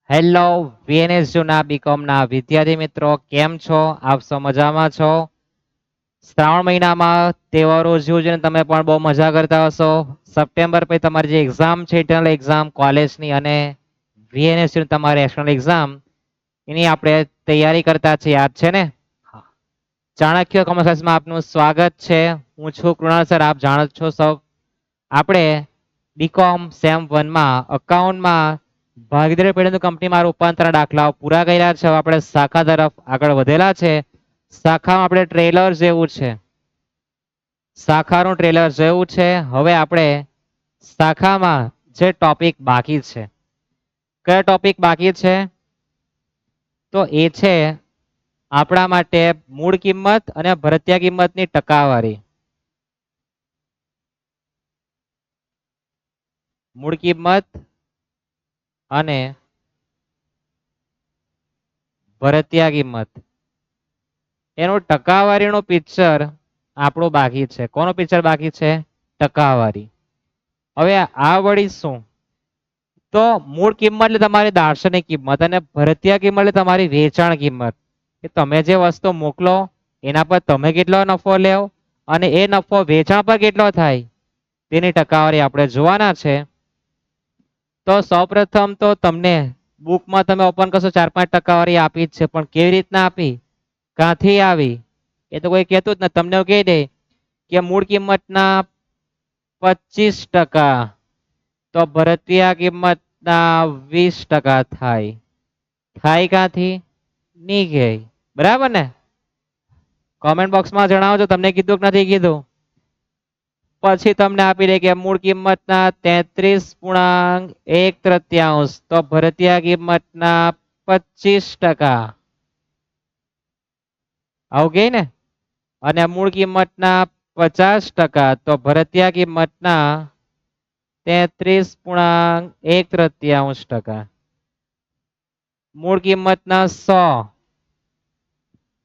Hello VNS જૂના BCom ના વિદ્યાર્થી મિત્રો કેમ છો? આપ સૌ મજામાં છો? શ્રાવણ મહિનામાં તહેવારો ઉજવીને તમે પણ બહુ મજા કરતા હશો. સપ્ટેમ્બર પછી તમારી જે એક્ઝામ છે ઇન્ટરનલ એક્ઝામ કોલેજની અને વીએનએસ તમારી એક્સટર્નલ એક્ઝામ એની આપણે તૈયારી કરતા છીએ, યાદ છે ને? ચાણક્ય કોમર્સ ક્લાસમાં આપનું સ્વાગત છે. હું છું કૃણાલ સર. આપ જાણો છો સૌ આપણે બીકોમ સેમ 1 માં અકાઉન્ટમાં ભાગીદારી પેઢીની કંપનીમાં રૂપાંતર દાખલાઓ પૂરા કર્યા છે. હવે આપણે શાખા તરફ આગળ વધેલા છે. શાખામાં આપણે ટ્રેલર જેવું છે, શાખાનું ટ્રેલર જેવું છે. હવે આપણે શાખામાં જે ટોપિક બાકી છે, કયો ટોપિક બાકી છે? તો એ છે આપણા માટે મૂળ કિંમત અને ભરતીય કિંમતની ટકાવારી. મૂળ કિંમત અને ભરતીય કિંમત એનું ટકાવારીનું પિક્ચર આપણું બાકી છે. કોનું પિક્ચર બાકી છે? ટકાવારી. હવે આ વળી શું? તો મૂળ કિંમત એટલે તમારી દાર્શનિક કિંમત અને ભરતીય કિંમત એટલે તમારી વેચાણ કિંમત. કે તમે જે વસ્તુ મોકલો એના પર તમે કેટલો નફો લેવ અને એ નફો વેચાણ પર કેટલો થાય તેની ટકાવારી આપણે જોવાના છે. તો સૌપ્રથમ તો તમને બુકમાં તમે ઓપન કરશો 4-5 ટકાવારી આપી જ છે, પણ કેવી રીતના આપી, ક્યાંથી આવી એ તો કોઈ કહેતું જ નથી. તમને કહી દે કે મૂળ કિંમતના 25% તો ભરતીય કિંમતના 20% થાય. થાય ક્યાંથી? નહીં કહે. બરાબર ને? કોમેન્ટ બોક્સમાં જણાવજો તમને કીધું કે નથી કીધું. પછી તમને આપી દે કે મૂળ કિંમતના 33.1/3 તો ભરતીય કિંમતના 25%. આવું કે ને? અને મૂળ કિંમતના 50% તો ભરતીય કિંમતના 33.1/3. મૂળ કિંમતના 100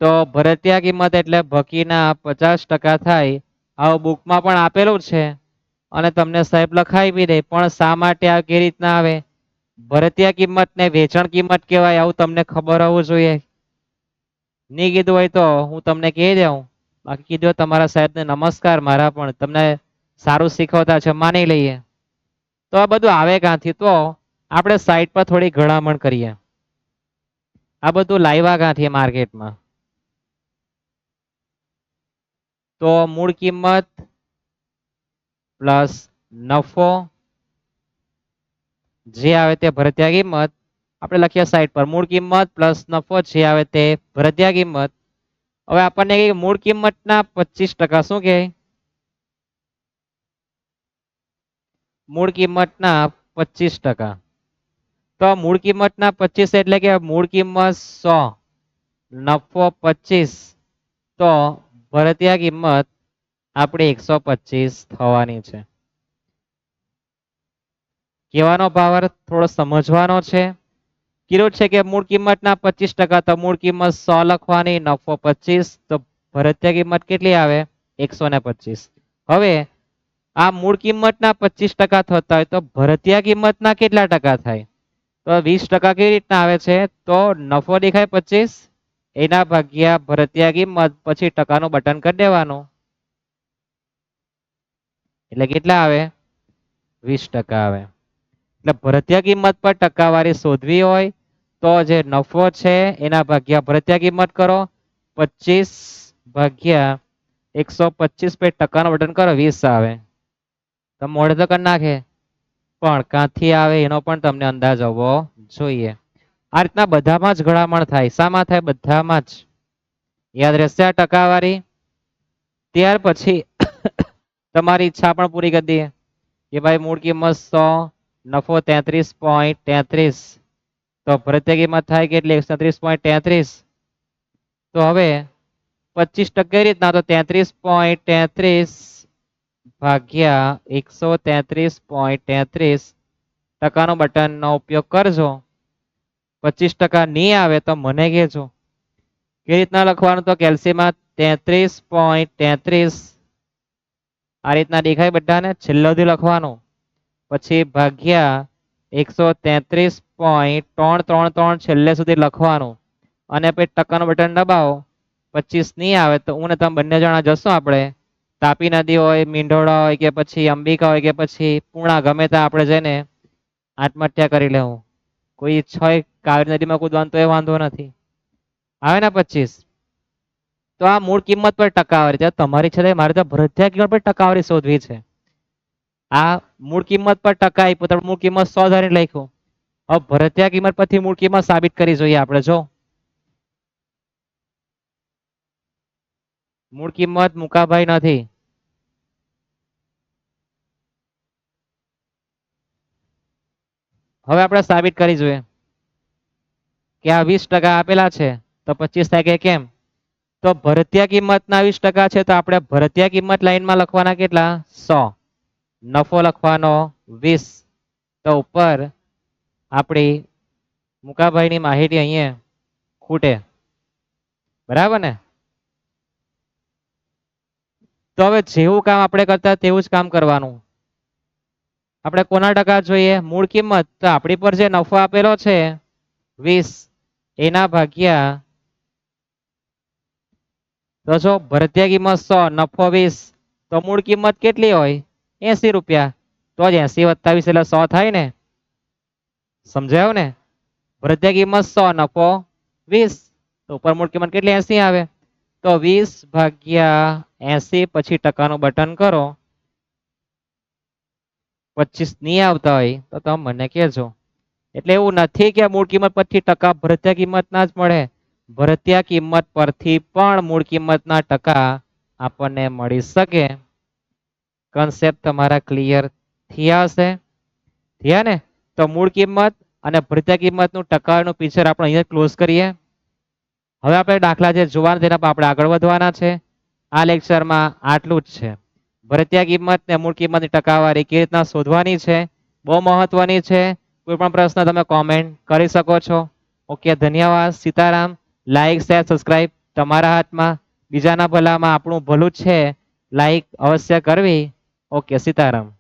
તો ભરતીય કિંમત એટલે ભકીના 50% થાય. આવું બુકમાં પણ આપેલું છે અને તમને સાહેબ લખાવી બી દે. પણ શા માટે આ કેવી રીતના આવે? ભરતીય કિંમત ને વેચાણ કિંમત કહેવાય, આવું તમને ખબર હોવું જોઈએ. નહીં કીધું હોય તો હું તમને કહી દઉં. બાકી કીધું તમારા સાહેબને નમસ્કાર મારા, પણ તમને સારું શીખવતા છે માની લઈએ. તો આ બધું આવે ક્યાંથી? તો આપણે સાઈટ પર થોડી ગળામણ કરીએ. આ બધું લાવ્યા ક્યાંથી માર્કેટમાં? તો મૂળ કિંમત પ્લસ નફો જે આવે તે ભરતીય કિંમત આપણે લખીએ સાઈડ પર. મૂળ કિંમત પ્લસ નફો જે આવે તે ભરતીય કિંમત. હવે આપણને મૂળ કિંમતના 25% શું કહે? મૂળ કિંમતના 25%. તો મૂળ કિંમતના 25 એટલે કે મૂળ કિંમત 100 નફો 25 તો ભરતીય કિંમત આપણે 125 થવાની છે. કહેવાનો ભાવ થોડો સમજવાનો છે. કીધું છે કે મૂળ કિંમતના 25% તો મૂળ કિંમત 100 લખવાની, નફો 25 તો ભરતીય કિંમત કેટલી આવે? 125. હવે આ મૂળ કિંમતના 25% થતા હોય તો ભરતીય કિંમતના કેટલા ટકા થાય? તો 20% કેવી રીતના આવે છે? તો નફો દેખાય 25 એના ભાગ્યા ભરતીય કિંમત પછી ટકાનું બટન કરી દેવાનું એટલે કેટલા આવે? 20% આવે. એટલે ભરતીય કિંમત પર ટકાવારી શોધવી હોય તો જે નફો છે એના ભાગ્યા ભરતીય કિંમત કરો, 25 ભાગ્યા 125 पे ટકાનું બટન કરો 20 આવે. તો મોડે તો કરી નાખે, પણ ક્યાંથી આવે એનો પણ તમને અંદાજ આવવો જોઈએ. આ રીતના બધામાં જ ગળામણ થાય. શામાં થાય? બધામાં જ. યાદ રહેશે આ ટકાવારી. ત્યાર પછી તમારી ઈચ્છા પણ પૂરી કરી દઈએ કે ભાઈ મૂળ કિંમત 100 નફો 33.33 તો ભરતીય કિંમત થાય કેટલી? 133.33. તો હવે 25% રીતના તો 33.33 ભાગ્યા 133.33 ટકાનો બટનનો ઉપયોગ કરજો. 25% નહીં આવે તો મને કહેજો. કેવી રીતના લખવાનું? તો કેલ્સીમાં 33.33 આ રીતના દેખાય બધાને? છેલ્લો થી લખવાનું પછી ભાગ્યા 133.333 છેલ્લે સુધી લખવાનું અને પછી ટકાનું બટન દબાવો 25 નહીં આવે તો હું ને તમે બંને જણા જશો આપણે તાપી નદી હોય મીંઢોળા હોય કે પછી અંબિકા હોય કે પછી પૂર્ણા ગમે ત્યાં આપણે જઈને આત્મહત્યા કરી લેવું કોઈ ઈચ્છા હોય કાવેરી નદીમાં કૂદવાનું તો એ વાંધો નથી આવે ને 25 તો આ મૂળ કિંમત પર ટકાવારી છે તમારી છે મારે તો ભરતીય કિંમત પર ટકાવારી શોધવી છે આ મૂળ કિંમત પર ટકા આપ્યો તો મૂળ કિંમત 100 ધરી લખ્યું હવે ભરતીય કિંમત પરથી મૂળ કિંમત સાબિત કરી જોઈએ આપણે જો મૂળ કિંમત મુકાભાઈ નથી હવે આપણે સાબિત કરી જોઈએ કે આ 20% આપેલા છે તો 25 થાય કે કેમ તો ભરતીય કિંમતના 20% છે તો આપણે ભરતીય કિંમત લાઈનમાં લખવાના કેટલા 100 નફો લખવાનો 20 તો ઉપર આપણી મુકાભાઈની માહિતી અહીંયા ખૂટે બરાબર ને તો હવે જેવું કામ આપણે કરતા તેવું જ કામ કરવાનું આપણે કોના ટકા જોઈએ મૂળ કિંમત તો આપણી પર જે નફો આપેલો છે 20 એના ભાગ્યા તો જો ભરતીય કિંમત 100 નફો 20 તો મૂળ કિંમત કેટલી હોય 80 રૂપિયા તો જ 80 વત્તા 20 એટલે 100 થાય ને સમજાયો ને ભરતીય કિંમત 100 નફો 20 તો ઉપર મૂળ કિંમત કેટલી 80 આવે તો 20 ભાગ્યા 80 પછી ટકાનું બટન કરો 25 નહીં આવતા હોય તો તમે મને કહેજો એટલે એવું નથી કે મૂળ કિંમત પરથી ટકા ભરતીય કિંમતના જ મળે ભરતીય કિંમત પરથી પણ મૂળ કિંમતના ટકા આપણને મળી શકે કન્સેપ્ટ તમારા ક્લિયર થયા હશે થયા ને તો મૂળ કિંમત અને ભરતીય કિંમતનું ટકાનું પિક્ચર આપણે અહીંયા ક્લોઝ કરીએ હવે આપણે દાખલા જે જોવાના તેના પર આપણે આગળ વધવાના છે આ લેક્ચરમાં આટલું જ છે ભરતીય કિંમત ને મૂળ કિંમતની ટકાવારી કેવી રીતના શોધવાની છે બહુ મહત્વની છે કોઈ પણ પ્રશ્ન તમે કોમેન્ટ કરી શકો છો ઓકે ધન્યવાદ સીતારામ લાઈક શેર સબસ્ક્રાઇબ તમારા હાથમાં બીજાના ભલામાં આપણું ભલું છે લાઈક અવશ્ય કરવી ઓકે સીતારામ